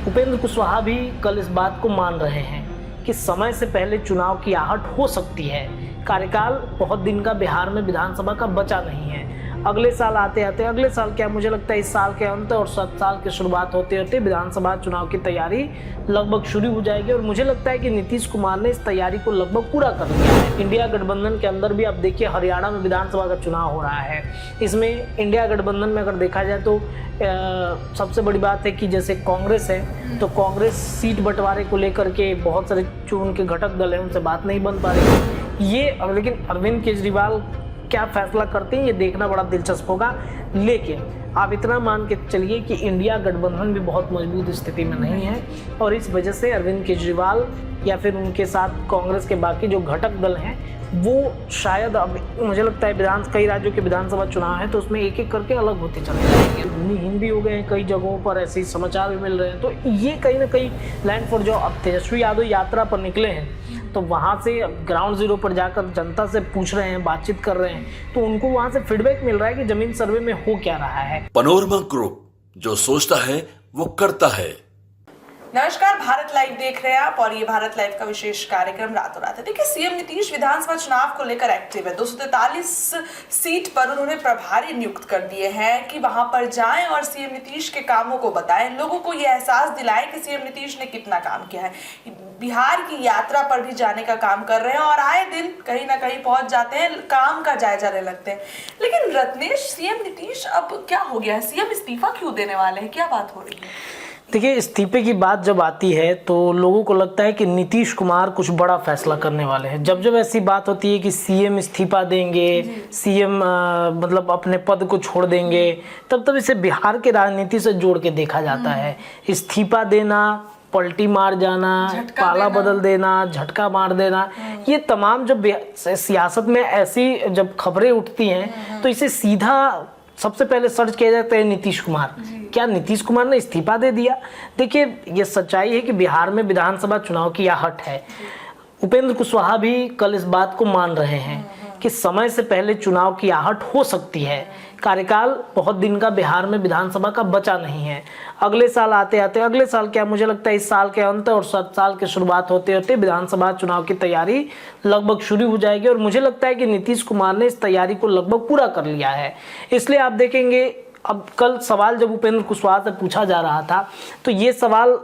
उपेंद्र कुशवाहा भी कल इस बात को मान रहे हैं कि समय से पहले चुनाव की आहट हो सकती है। कार्यकाल बहुत दिन का बिहार में विधानसभा का बचा नहीं है। अगले साल आते आते, अगले साल क्या, मुझे लगता है इस साल के अंत और 7 साल की शुरुआत होते होते विधानसभा चुनाव की तैयारी लगभग शुरू हो जाएगी। और मुझे लगता है कि नीतीश कुमार ने इस तैयारी को लगभग पूरा कर लिया है। इंडिया गठबंधन के अंदर भी अब देखिए हरियाणा में विधानसभा का चुनाव हो रहा है। इसमें इंडिया गठबंधन में अगर देखा जाए तो सबसे बड़ी बात है कि जैसे कांग्रेस है तो कांग्रेस सीट बंटवारे को लेकर के बहुत सारे जो उनके घटक दल हैं उनसे बात नहीं बन पा रही ये। लेकिन अरविंद केजरीवाल क्या फैसला करते हैं ये देखना बड़ा दिलचस्प होगा। लेकिन आप इतना मान के चलिए कि इंडिया गठबंधन भी बहुत मजबूत स्थिति में नहीं है और इस वजह से अरविंद केजरीवाल या फिर उनके साथ कांग्रेस के बाकी जो घटक दल हैं वो शायद, अब मुझे लगता है कई राज्यों के विधानसभा चुनाव है तो उसमें एक एक करके अलग होते चले जाएंगे। हिंदी हो गए हैं कई जगहों पर, ऐसे ही समाचार भी मिल रहे हैं। तो ये कहीं ना कहीं लैंड फॉर जो अब तेजस्वी यादव यात्रा पर निकले हैं तो वहाँ से ग्राउंड जीरो पर जाकर जनता से पूछ रहे हैं, बातचीत कर रहे हैं, तो उनको वहाँ से फीडबैक मिल रहा है कि जमीन सर्वे में हो क्या रहा है। पनोरमा ग्रुप, जो सोचता है वो करता है। नमस्कार, भारत लाइव देख रहे हैं आप और ये भारत लाइव का विशेष कार्यक्रम रातों रात है। देखिए, सीएम नीतीश विधानसभा चुनाव को लेकर एक्टिव है। 243 सीट पर उन्होंने प्रभारी नियुक्त कर दिए हैं कि वहां पर जाएं और सीएम नीतीश के कामों को बताएं, लोगों को ये एहसास दिलाएं कि सीएम नीतीश ने कितना काम किया है। बिहार की यात्रा पर भी जाने का काम कर रहे हैं और आए दिन कहीं ना कहीं पहुंच जाते हैं, काम का जायजा ले लगते हैं। लेकिन रत्नेश, सीएम नीतीश अब क्या हो गया है? सीएम इस्तीफा क्यों देने वाले हैं? क्या बात हो रही है? देखिए, इस्तीफे की बात जब आती है तो लोगों को लगता है कि नीतीश कुमार कुछ बड़ा फैसला करने वाले हैं। जब जब ऐसी बात होती है कि सीएम इस्तीफा देंगे, सीएम मतलब अपने पद को छोड़ देंगे, तब तब इसे बिहार के राजनीति से जोड़ के देखा जाता है। इस्तीफा देना, पलटी मार जाना, पाला बदल देना, झटका मार देना, ये तमाम जब सियासत में ऐसी जब खबरें उठती हैं तो इसे सीधा सबसे पहले सर्च किया जाता है नीतीश कुमार। क्या नीतीश कुमार ने इस्तीफा दे दिया? देखिए, ये सच्चाई है कि बिहार में विधानसभा चुनाव की आहट है। उपेंद्र कुशवाहा भी कल इस बात को मान रहे हैं कि समय से पहले चुनाव की आहट हो सकती है। कार्यकाल बहुत दिन का बिहार में विधानसभा का बचा नहीं है। अगले साल आते आते, अगले साल क्या, मुझे लगता है इस साल के अंत और 7 साल की शुरुआत होते होते विधानसभा चुनाव की तैयारी लगभग शुरू हो जाएगी। और मुझे लगता है कि नीतीश कुमार ने इस तैयारी को लगभग पूरा कर लिया है। इसलिए आप देखेंगे, अब कल सवाल जब उपेंद्र कुशवाहा से पूछा जा रहा था तो ये सवाल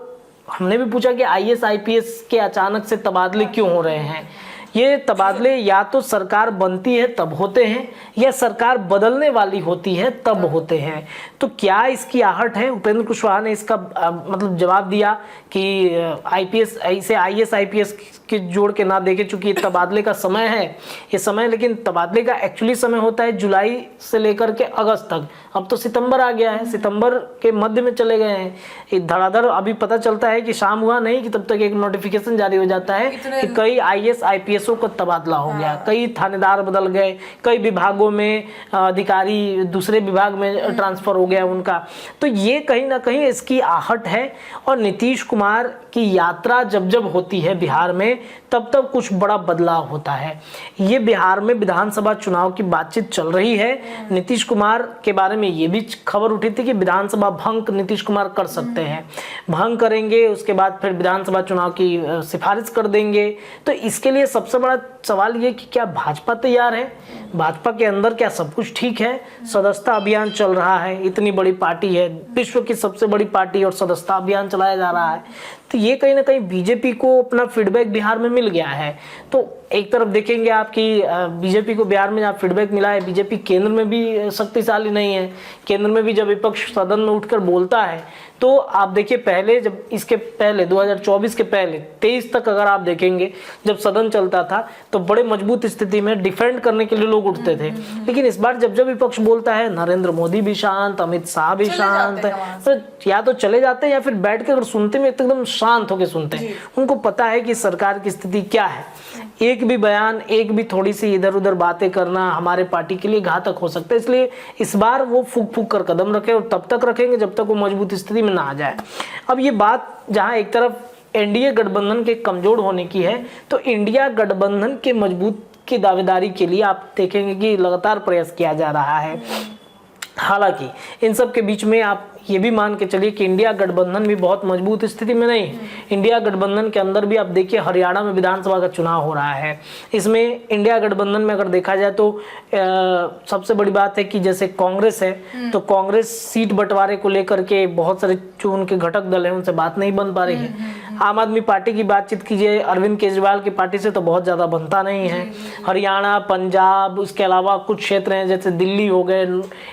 हमने भी पूछा कि आईएएस आईपीएस के अचानक से तबादले क्यों हो रहे हैं। ये तबादले या तो सरकार बनती है तब होते हैं या सरकार बदलने वाली होती है तब होते हैं। तो क्या इसकी आहट है? उपेंद्र कुशवाहा ने इसका मतलब जवाब दिया कि आईपीएस इसे आईएएस आईपीएस के जोड़ के ना देखे, चूंकि ये तबादले का समय है, ये समय, लेकिन तबादले का एक्चुअली समय होता है जुलाई से लेकर के अगस्त तक। अब तो सितंबर आ गया है, सितंबर के मध्य में चले गए हैं। ये धड़ाधड़ अभी पता चलता है कि शाम हुआ नहीं कि तब तक एक नोटिफिकेशन जारी हो जाता है कि कई आईएएस आईपीएसओं का तबादला हो गया, कई थानेदार बदल गए, कई विभागों में अधिकारी दूसरे विभाग में ट्रांसफर हो गया उनका। तो ये कहीं ना कहीं इसकी आहट है। और नीतीश कुमार की यात्रा जब जब होती है बिहार में तब तब कुछ बड़ा बदलाव होता है। ये बिहार में विधानसभा चुनाव की बातचीत चल रही है। नीतीश कुमार के बारे में ये भी खबर उठी थी कि विधानसभा भंग नीतीश कुमार कर सकते हैं, भंग करेंगे, उसके बाद फिर विधानसभा चुनाव की सिफारिश कर देंगे। तो इसके लिए सबसे बड़ा सवाल ये कि क्या भाजपा तैयार है? भाजपा के अंदर क्या सब कुछ ठीक है? सदस्यता अभियान चल रहा है, इतनी बड़ी पार्टी है, विश्व की सबसे बड़ी पार्टी, और सदस्यता अभियान चलाया जा रहा है। तो ये कहीं ना कहीं बीजेपी को अपना फीडबैक बिहार में मिल गया है। तो एक तरफ देखेंगे आप कि बीजेपी को बिहार में जहाँ फीडबैक मिला है, बीजेपी केंद्र में भी शक्तिशाली नहीं है। केंद्र में भी जब विपक्ष सदन में उठकर बोलता है तो आप देखिए, पहले जब इसके पहले 2024 के पहले 23 तक अगर आप देखेंगे जब सदन चलता था तो बड़े मजबूत स्थिति में डिफेंड करने के लिए लोग उठते थे। लेकिन इस बार जब जब विपक्ष बोलता है, नरेंद्र मोदी भी शांत, अमित शाह भी शांत, तो या तो चले जाते हैं या फिर बैठ के अगर सुनते में एकदम शांत होकर सुनते हैं। उनको पता है कि सरकार की स्थिति क्या है। एक भी बयान, एक भी थोड़ी सी इधर उधर बातें करना हमारे पार्टी के लिए घातक हो सकता है। इसलिए इस बार वो फूक फूक कर कदम रखे और तब तक रखेंगे जब तक वो मजबूत स्थिति में ना आ जाए। अब ये बात जहां एक तरफ एनडीए गठबंधन के कमजोर होने की है, तो इंडिया गठबंधन के मजबूत की दावेदारी के लिए आप देखेंगे कि लगातार प्रयास किया जा रहा है। हालांकि इन सब के बीच में आप ये भी मान के चलिए कि इंडिया गठबंधन भी बहुत मजबूत स्थिति में नहीं है। इंडिया गठबंधन के अंदर भी आप देखिए हरियाणा में विधानसभा का चुनाव हो रहा है। इसमें इंडिया गठबंधन में अगर देखा जाए तो सबसे बड़ी बात है कि जैसे कांग्रेस है तो कांग्रेस सीट बंटवारे को लेकर के बहुत सारे जो उनके घटक दल हैं उनसे बात नहीं बन पा रही है। आम आदमी पार्टी की बातचीत कीजिए, अरविंद केजरीवाल की पार्टी से तो बहुत ज़्यादा बनता नहीं है। हरियाणा, पंजाब, उसके अलावा कुछ क्षेत्र हैं जैसे दिल्ली हो गए,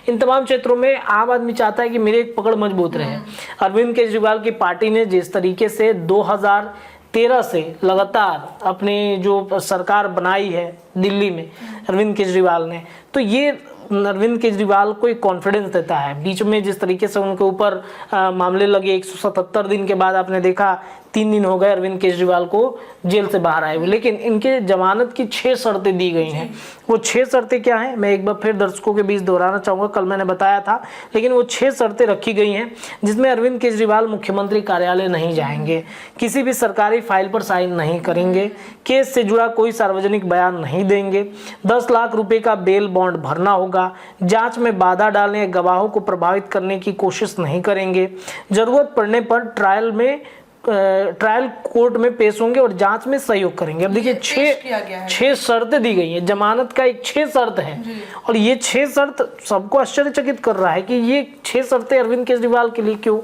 इन तमाम क्षेत्रों में आम आदमी चाहता है कि मेरी एक पकड़ मजबूत रहे। अरविंद केजरीवाल की पार्टी ने जिस तरीके से 2013 से लगातार अपनी जो सरकार बनाई है दिल्ली में अरविंद केजरीवाल ने, तो ये अरविंद केजरीवाल को एक कॉन्फिडेंस देता है। बीच में जिस तरीके से उनके ऊपर मामले लगे 177 दिन के बाद आपने देखा 3 दिन हो गए अरविंद केजरीवाल को जेल से बाहर आए हुए, लेकिन इनके जमानत की 6 शर्तें दी गई हैं। वो 6 शर्तें क्या हैं मैं एक बार फिर दर्शकों के बीच दोहराना चाहूँगा, कल मैंने बताया था, लेकिन वो 6 शर्तें रखी गई हैं जिसमें अरविंद केजरीवाल मुख्यमंत्री कार्यालय नहीं जाएंगे, किसी भी सरकारी फाइल पर साइन नहीं करेंगे, केस से जुड़ा कोई सार्वजनिक बयान नहीं देंगे, 10 लाख रुपए का बेल बॉन्ड भरना होगा, जांच में बाधा डालने गवाहों को प्रभावित करने की कोशिश नहीं करेंगे, जरूरत पड़ने पर ट्रायल कोर्ट में पेश होंगे और जांच में सहयोग करेंगे। अब देखिए 6 शर्तें दी गई हैं, जमानत का एक 6 शर्त है और ये 6 शर्त सबको आश्चर्यचकित कर रहा है कि ये 6 शर्तें अरविंद केजरीवाल के लिए क्यों।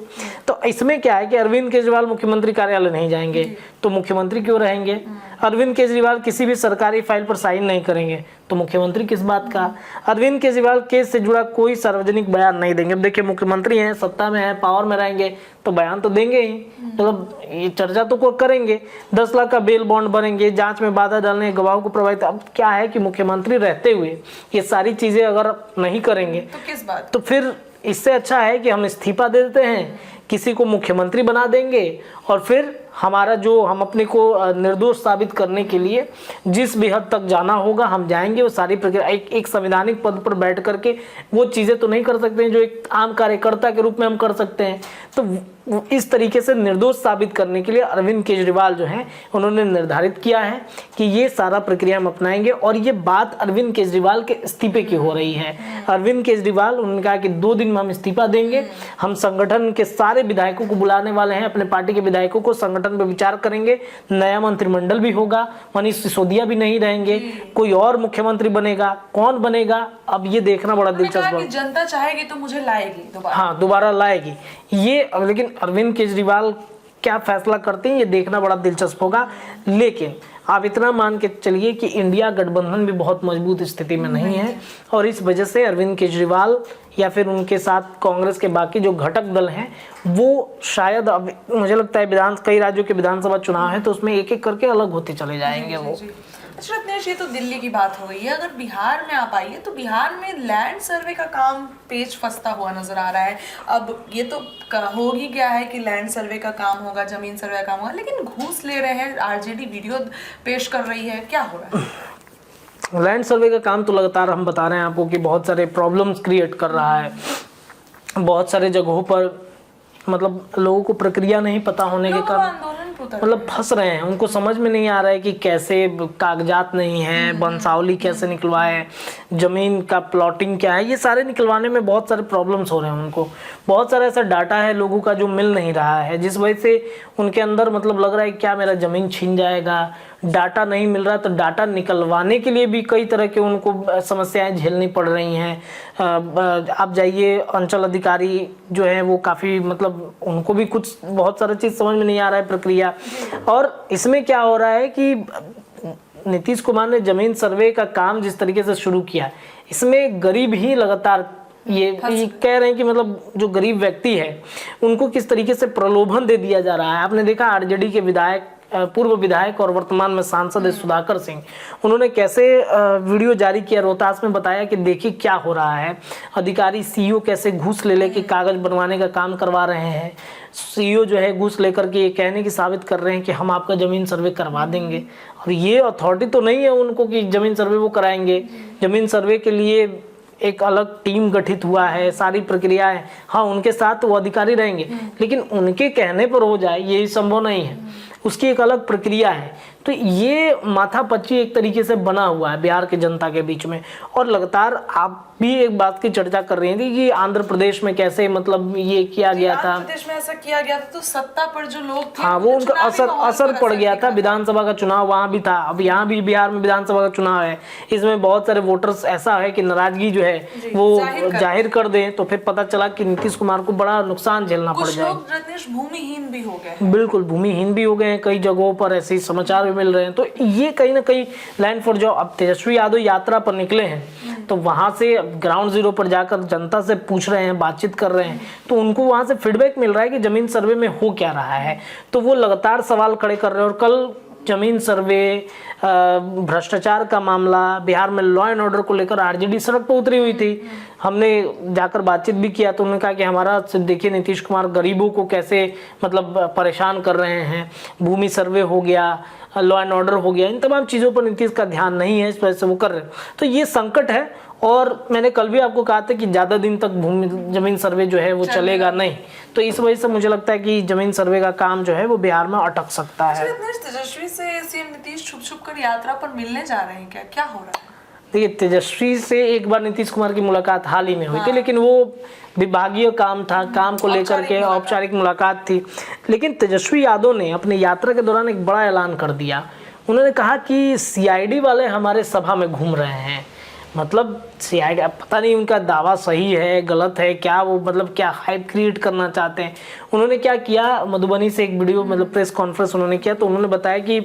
तो इसमें क्या है कि अरविंद केजरीवाल मुख्यमंत्री कार्यालय नहीं जाएंगे तो मुख्यमंत्री क्यों रहेंगे, अरविंद केजरीवाल किसी भी सरकारी फाइल पर साइन नहीं करेंगे तो मुख्यमंत्री किस बात का, अरविंद केजरीवाल केस से जुड़ा कोई सार्वजनिक बयान नहीं देंगे। अब देखिए मुख्यमंत्री हैं, सत्ता में है, पावर में रहेंगे तो बयान तो देंगे ही, मतलब ये चर्चा तो करेंगे, 10 लाख का बेल बॉन्ड भरेंगे, जांच में बाधा डालने गवाहों को प्रभावित। अब क्या है कि मुख्यमंत्री रहते हुए ये सारी चीजें अगर नहीं करेंगे तो किस बात, तो फिर इससे अच्छा है कि हम इस्तीफा दे देते हैं, किसी को मुख्यमंत्री बना देंगे और फिर हमारा जो हम अपने को निर्दोष साबित करने के लिए जिस भी हद तक जाना होगा हम जाएंगे। वो सारी प्रक्रिया एक संवैधानिक पद पर बैठ करके वो चीज़ें तो नहीं कर सकते हैं जो एक आम कार्यकर्ता के रूप में हम कर सकते हैं। तो इस तरीके से निर्दोष साबित करने के लिए अरविंद केजरीवाल जो हैं उन्होंने निर्धारित किया है कि ये सारा प्रक्रिया हम अपनाएंगे। और ये बात अरविंद केजरीवाल के इस्तीफे की हो रही है। अरविंद केजरीवाल उन्होंने कहा कि 2 दिन में हम इस्तीफा देंगे, हम संगठन के सारे विधायकों को बुलाने वाले हैं, अपने पार्टी के विधायकों को संगठन पे विचार करेंगे, नया मंत्रिमंडल भी होगा, मनीष सिसोदिया भी नहीं रहेंगे, कोई और मुख्यमंत्री बनेगा, कौन बनेगा अब ये देखना बड़ा दिलचस्प है। जनता चाहेगी तो मुझे लाएगी दोबारा, हाँ दोबारा लाएगी ये, लेकिन अरविंद केजरीवाल क्या फैसला करते हैं ये देखना बड़ा दिलचस्प होगा। लेकिन आप इतना मान के चलिए कि इंडिया गठबंधन भी बहुत मजबूत स्थिति में नहीं है और इस वजह से अरविंद केजरीवाल या फिर उनके साथ कांग्रेस के बाकी जो घटक दल हैं वो शायद, अब मुझे लगता है कई राज्यों के विधानसभा चुनाव है तो उसमें एक एक करके अलग होते चले जाएंगे वो। अच्छा रत्नेश, ये तो दिल्ली की बात हो गई है, अगर बिहार में आप आइए तो बिहार में लैंड सर्वे का काम पेच फंसता हुआ नजर आ रहा है। अब ये तो हो ही गया है कि लैंड सर्वे का काम होगा, जमीन सर्वे का काम होगा, लेकिन घूस ले रहे हैं, आरजेडी वीडियो पेश कर रही है, क्या हो रहा है? लैंड सर्वे का काम तो लगातार हम बता रहे हैं आपको कि बहुत सारे प्रॉब्लम्स क्रिएट कर रहा है। बहुत सारे जगहों पर मतलब लोगों को प्रक्रिया नहीं पता होने के कारण मतलब फंस रहे हैं, उनको समझ में नहीं आ रहा है कि कैसे कागजात नहीं है, वंशावली कैसे निकलवाए, जमीन का प्लॉटिंग क्या है, ये सारे निकलवाने में बहुत सारे प्रॉब्लम्स हो रहे हैं उनको। बहुत सारा ऐसा डाटा है लोगों का जो मिल नहीं रहा है, जिस वजह से उनके अंदर मतलब लग रहा है क्या मेरा ज़मीन छीन जाएगा। डाटा नहीं मिल रहा तो डाटा निकलवाने के लिए भी कई तरह के उनको समस्याएं झेलनी पड़ रही हैं। आप जाइए, अंचल अधिकारी जो है वो काफ़ी मतलब उनको भी कुछ बहुत सारा चीज़ समझ में नहीं आ रहा है प्रक्रिया। और इसमें क्या हो रहा है कि नीतीश कुमार ने जमीन सर्वे का काम जिस तरीके से शुरू किया, इसमें गरीब ही लगातार ये कह रहे हैं कि मतलब जो गरीब व्यक्ति है उनको किस तरीके से प्रलोभन दे दिया जा रहा है। आपने देखा आरजेडी के विधायक, पूर्व विधायक और वर्तमान में सांसद है सुधाकर सिंह, उन्होंने कैसे वीडियो जारी किया रोहतास में, बताया कि देखिए क्या हो रहा है, अधिकारी सीईओ कैसे घूस ले लेके कागज बनवाने का काम करवा रहे हैं। सीईओ जो है घूस लेकर के ये कहने की साबित कर रहे हैं कि हम आपका जमीन सर्वे करवा देंगे, और ये अथॉरिटी तो नहीं है उनको कि जमीन सर्वे वो कराएंगे। जमीन सर्वे के लिए एक अलग टीम गठित हुआ है, सारी प्रक्रियाएं, हाँ उनके साथ वो अधिकारी रहेंगे, लेकिन उनके कहने पर हो जाए ये संभव नहीं है। उसकी एक अलग प्रक्रिया है। तो ये माथापच्ची एक तरीके से बना हुआ है बिहार की जनता के बीच में। और लगातार आप भी एक बात की चर्चा कर रही थी कि आंध्र प्रदेश में कैसे मतलब ये किया गया था, आंध्र प्रदेश में ऐसा किया गया था तो सत्ता पर जो लोग थे हाँ वो उनका असर पड़ गया था। विधानसभा का चुनाव वहां भी था, अब यहाँ भी बिहार में विधानसभा का चुनाव है। इसमें बहुत सारे वोटर्स ऐसा है कि नाराजगी जो है वो जाहिर कर दें, तो फिर पता चला कि नीतीश कुमार को बड़ा नुकसान झेलना पड़ जाएगा। कुछ लोग रत्नेश भूमिहीन भी हो गए, बिल्कुल भूमिहीन भी हो गए हैं, कई जगहों पर ऐसे समाचार भी मिल रहे हैं। तो ये कहीं ना कहीं लाइन फॉर जॉब। अब तेजस्वी यादव यात्रा पर निकले हैं तो वहां से ग्राउंड जीरो पर जाकर जनता से पूछ रहे हैं, बातचीत कर रहे हैं, तो उनको वहां से फीडबैक मिल रहा है कि जमीन सर्वे में हो क्या रहा है। तो वो लगातार सवाल खड़े कर रहे हैं। और कल जमीन सर्वे, भ्रष्टाचार का मामला, बिहार में लॉ एंड ऑर्डर को लेकर आरजेडी सड़क पर उतरी हुई थी। हमने जाकर बातचीत भी किया तो उन्होंने कहा कि हमारा देखिए नीतीश कुमार गरीबों को कैसे मतलब परेशान कर रहे हैं। भूमि सर्वे हो गया, लॉ एंड ऑर्डर हो गया, इन तमाम चीज़ों पर नीतीश का ध्यान नहीं है, इस वजह से वो कर रहे हैं। तो ये संकट है। और मैंने कल भी आपको कहा था कि ज़्यादा दिन तक जमीन सर्वे जो है वो चलेगा नहीं। तो इस वजह से मुझे लगता है कि जमीन सर्वे का काम जो है वो बिहार में अटक सकता है। तेजस्वी से सीएम नीतीश छुप कर यात्रा पर मिलने जा रहे हैं, क्या हो रहा है? देखिए तेजस्वी से एक बार नीतीश कुमार की मुलाकात हाल ही में हुई थी, लेकिन वो विभागीय काम था, काम को लेकर के औपचारिक मुलाकात थी। लेकिन तेजस्वी यादव ने अपनी यात्रा के दौरान एक बड़ा ऐलान कर दिया। उन्होंने कहा कि सीआईडी वाले हमारे सभा में घूम रहे हैं। मतलब सीआईडी, पता नहीं उनका दावा सही है गलत है क्या, वो मतलब क्या हाइप क्रिएट करना चाहते हैं। उन्होंने क्या किया, मधुबनी से एक वीडियो मतलब प्रेस कॉन्फ्रेंस उन्होंने किया, तो उन्होंने बताया कि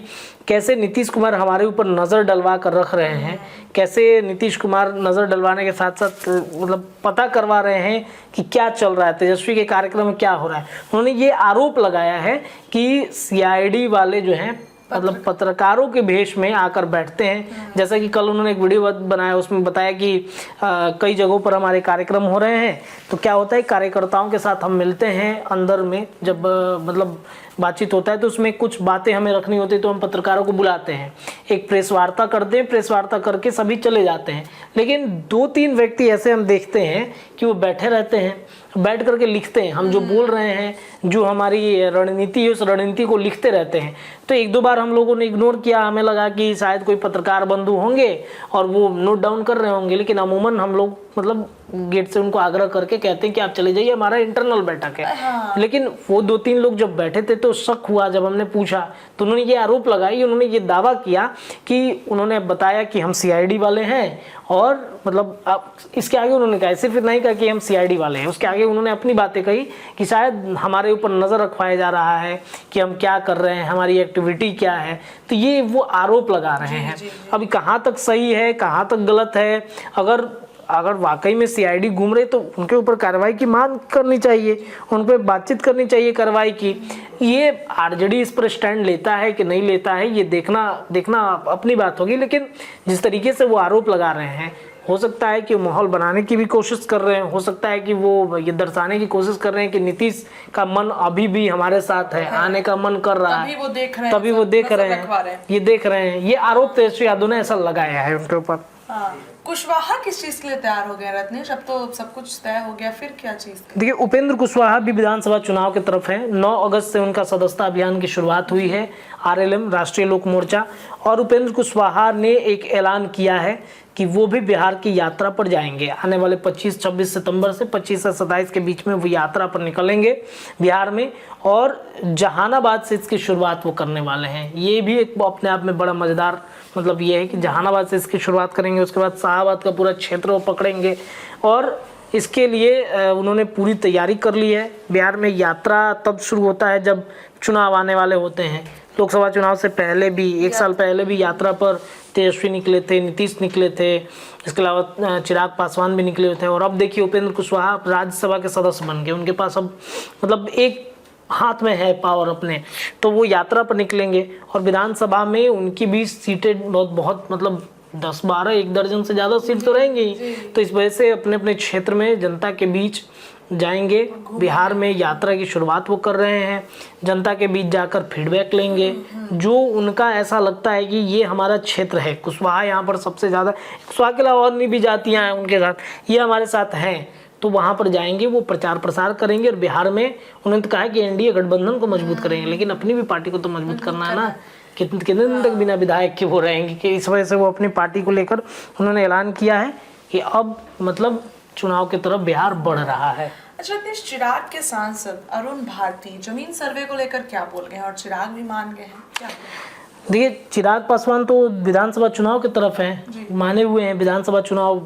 कैसे नीतीश कुमार हमारे ऊपर नज़र डलवा कर रख रहे हैं, कैसे नीतीश कुमार नज़र डलवाने के साथ साथ मतलब पता करवा रहे हैं कि क्या चल रहा है, तेजस्वी के कार्यक्रम में क्या हो रहा है। उन्होंने ये आरोप लगाया है कि सीआईडी वाले जो हैं मतलब पत्रकारों के भेष में आकर बैठते हैं। जैसा कि कल उन्होंने एक वीडियो बनाया, उसमें बताया कि कई जगहों पर हमारे कार्यक्रम हो रहे हैं, तो क्या होता है कार्यकर्ताओं के साथ हम मिलते हैं अंदर में, जब मतलब बातचीत होता है तो उसमें कुछ बातें हमें रखनी होती है तो हम पत्रकारों को बुलाते हैं, एक प्रेस वार्ता करते हैं, प्रेस वार्ता करके सभी चले जाते हैं। लेकिन 2-3 व्यक्ति ऐसे हम देखते हैं कि वो बैठे रहते हैं, बैठ करके लिखते हैं, हम जो बोल रहे हैं, जो हमारी रणनीति है उस रणनीति को लिखते रहते हैं। तो 1-2 बार हम लोगों ने इग्नोर किया, हमें लगा कि शायद कोई पत्रकार बंधु होंगे और वो नोट डाउन कर रहे होंगे, लेकिन अमूमन हम लोग मतलब गेट से उनको आग्रह करके कहते हैं कि आप चले जाइए, हमारा इंटरनल बैठक है। लेकिन वो 2-3 लोग जब बैठे थे तो शक हुआ, जब हमने पूछा तो उन्होंने ये आरोप लगाई, उन्होंने ये दावा किया कि उन्होंने बताया कि हम सीआईडी वाले हैं। और मतलब अब इसके आगे उन्होंने कहा, सिर्फ इतना ही कहा कि हम सीआईडी वाले हैं, उसके आगे उन्होंने अपनी बातें कही कि शायद हमारे ऊपर नज़र रखवाया जा रहा है कि हम क्या कर रहे हैं, हमारी एक्टिविटी क्या है। तो ये वो आरोप लगा रहे हैं। अभी कहाँ तक सही है कहाँ तक गलत है, अगर वाकई में सीआईडी घूम रहे तो उनके ऊपर कार्रवाई की मांग करनी चाहिए, उन पर बातचीत करनी चाहिए कार्रवाई की। ये आरजेडी इस पर स्टैंड लेता है कि नहीं लेता है ये देखना अपनी बात होगी। लेकिन जिस तरीके से वो आरोप लगा रहे हैं, हो सकता है कि वो माहौल बनाने की भी कोशिश कर रहे हैं, हो सकता है कि वो ये दर्शाने की कोशिश कर रहे हैं कि नीतीश का मन अभी भी हमारे साथ है, आने का मन कर रहा है, तभी वो देख रहे हैं। ये आरोप तेजस्वी यादव ने ऐसा लगाया है उनके ऊपर। कुशवाहा किस चीज के लिए तैयार हो गया रत्नेश? अब तो सब कुछ तय हो गया, फिर क्या चीज? देखिए उपेंद्र कुशवाहा भी विधानसभा चुनाव की तरफ है। 9 अगस्त से उनका सदस्यता अभियान की शुरुआत हुई है, आरएलएम राष्ट्रीय लोक मोर्चा। और उपेंद्र कुशवाहा ने एक ऐलान किया है कि वो भी बिहार की यात्रा पर जाएंगे। आने वाले 25-26 सितंबर से 25 से 27 के बीच में वो यात्रा पर निकलेंगे बिहार में, और जहानाबाद से इसकी शुरुआत वो करने वाले हैं। ये भी एक अपने आप में बड़ा मज़ेदार मतलब ये है कि जहानाबाद से इसकी शुरुआत करेंगे, उसके बाद शाहाबाद का पूरा क्षेत्र वो पकड़ेंगे। और इसके लिए उन्होंने पूरी तैयारी कर ली है। बिहार में यात्रा तब शुरू होता है जब चुनाव आने वाले होते हैं। लोकसभा चुनाव से पहले भी 1 साल पहले भी यात्रा पर तेजस्वी निकले थे, नीतीश निकले थे, इसके अलावा चिराग पासवान भी निकले थे। और अब देखिए उपेंद्र कुशवाहा राज्यसभा के सदस्य बन गए, उनके पास अब मतलब एक हाथ में है पावर अपने, तो वो यात्रा पर निकलेंगे। और विधानसभा में उनकी भी सीटें बहुत मतलब 10-12 1 दर्जन से ज़्यादा सीट तो रहेंगी। तो इस वजह से अपने अपने क्षेत्र में जनता के बीच जाएंगे। बिहार में यात्रा की शुरुआत वो कर रहे हैं, जनता के बीच जाकर फीडबैक लेंगे, जो उनका ऐसा लगता है कि ये हमारा क्षेत्र है। कुशवाहा यहाँ पर सबसे ज़्यादा, कुशवाहा के अलावा और भी जातियाँ हैं उनके साथ, ये हमारे साथ हैं, तो वहाँ पर जाएंगे, वो प्रचार प्रसार करेंगे। और बिहार में उन्होंने तो कहा कि एनडीए गठबंधन को मजबूत करेंगे, लेकिन अपनी भी पार्टी को तो मजबूत करना है ना। कितने दिन तक बिना विधायक के वो रहेंगे, कि इस वजह से वो अपनी पार्टी को लेकर उन्होंने ऐलान किया है कि अब मतलब चुनाव की तरफ बिहार बढ़ रहा है। अच्छा नीतीश, चिराग के सांसद अरुण भारती जमीन सर्वे को लेकर क्या बोल गए हैं और चिराग भी मान गए हैं, क्या? देखिए, चिराग पासवान तो विधानसभा चुनाव की तरफ हैं, माने हुए हैं। विधानसभा चुनाव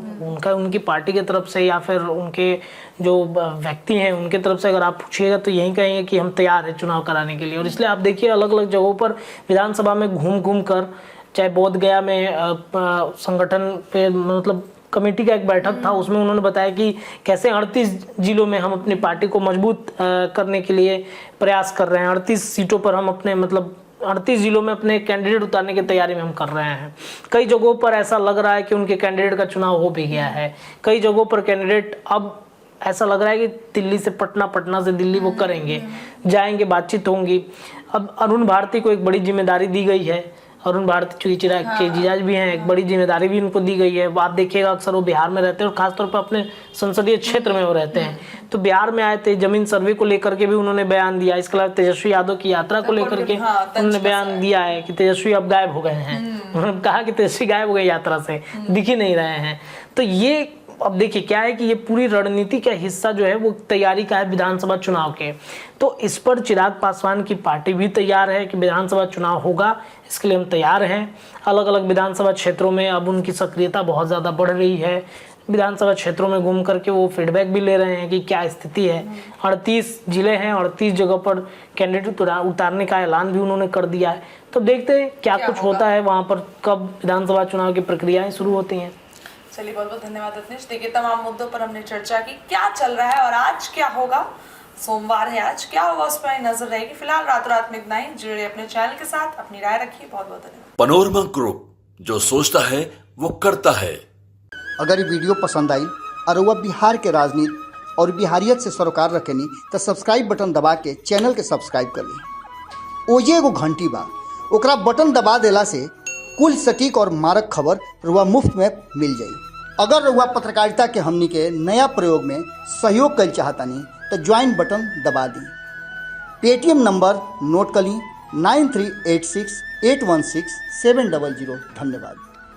उनकी पार्टी की तरफ से या फिर उनके जो व्यक्ति हैं उनके तरफ से अगर आप पूछिएगा तो यही कहेंगे कि हम तैयार हैं चुनाव कराने के लिए। और इसलिए आप देखिए अलग अलग जगहों पर विधानसभा में घूम घूम कर, चाहे बोध गया में संगठन पे मतलब कमेटी का एक बैठक था, उसमें उन्होंने बताया कि कैसे 38 जिलों में हम अपनी पार्टी को मजबूत करने के लिए प्रयास कर रहे हैं। 38 सीटों पर हम अपने मतलब 38 जिलों में अपने कैंडिडेट उतारने की तैयारी में हम कर रहे हैं। कई जगहों पर ऐसा लग रहा है कि उनके कैंडिडेट का चुनाव हो भी गया है। कई जगहों पर कैंडिडेट अब ऐसा लग रहा है कि दिल्ली से पटना, पटना से दिल्ली वो करेंगे, जाएंगे, बातचीत होंगी। अब अरुण भारती को एक बड़ी जिम्मेदारी दी गई है। अरुण भारती चूंकि चिराग के जीजाज भी हैं, एक बड़ी जिम्मेदारी भी उनको दी गई है। आप देखिएगा अक्सर वो बिहार में रहते हैं और खासतौर पर अपने संसदीय क्षेत्र में वो रहते हैं। तो बिहार में आए थे, जमीन सर्वे को लेकर के भी उन्होंने बयान दिया। इसके अलावा तेजस्वी यादव की यात्रा को लेकर के उन्होंने बयान दिया है कि तेजस्वी अब गायब हो गए हैं। उन्होंने कहा कि तेजस्वी गायब हो गए, यात्रा से दिख ही नहीं रहे हैं। तो ये अब देखिए क्या है कि ये पूरी रणनीति का हिस्सा जो है वो तैयारी का है विधानसभा चुनाव के। तो इस पर चिराग पासवान की पार्टी भी तैयार है कि विधानसभा चुनाव होगा, इसके लिए हम तैयार हैं। अलग अलग विधानसभा क्षेत्रों में अब उनकी सक्रियता बहुत ज़्यादा बढ़ रही है। विधानसभा क्षेत्रों में घूम करके वो फीडबैक भी ले रहे हैं कि क्या स्थिति है। 38 जिले हैं, 38 जगह पर कैंडिडेट उतारने का ऐलान भी उन्होंने कर दिया है। तो देखते हैं क्या कुछ होता है वहाँ पर, कब विधानसभा चुनाव की प्रक्रियाएं शुरू होती हैं। चलिए बहुत बहुत धन्यवाद रत्नेश। देखिए तमाम मुद्दों पर हमने चर्चा की, क्या चल रहा है और आज क्या होगा। सोमवार है आज, क्या होगा उस पर नजर रहेगी। फिलहाल रातों रात में इतना ही। जुड़े अपने चैनल के साथ, अपनी राय रखिए। बहुत बहुत धन्यवाद। पनोरमा ग्रुप, जो सोचता है वो करता है। अगर ये वीडियो पसंद आई और वह बिहार के राजनीति और बिहारियत से सरोकार रखेनी तो सब्सक्राइब बटन दबा के चैनल के सब्सक्राइब कर ली। ओजे एगो घंटी बा, ओकरा बटन दबा देला से कुल सटीक और मारक खबर रुआ मुफ्त में मिल जाई। अगर रुआ पत्रकारिता के हमनी के नया प्रयोग में सहयोग कर चाहतानी तो ज्वाइन बटन दबा दी। पेटीएम नंबर नोट कर ली 9386816700। धन्यवाद।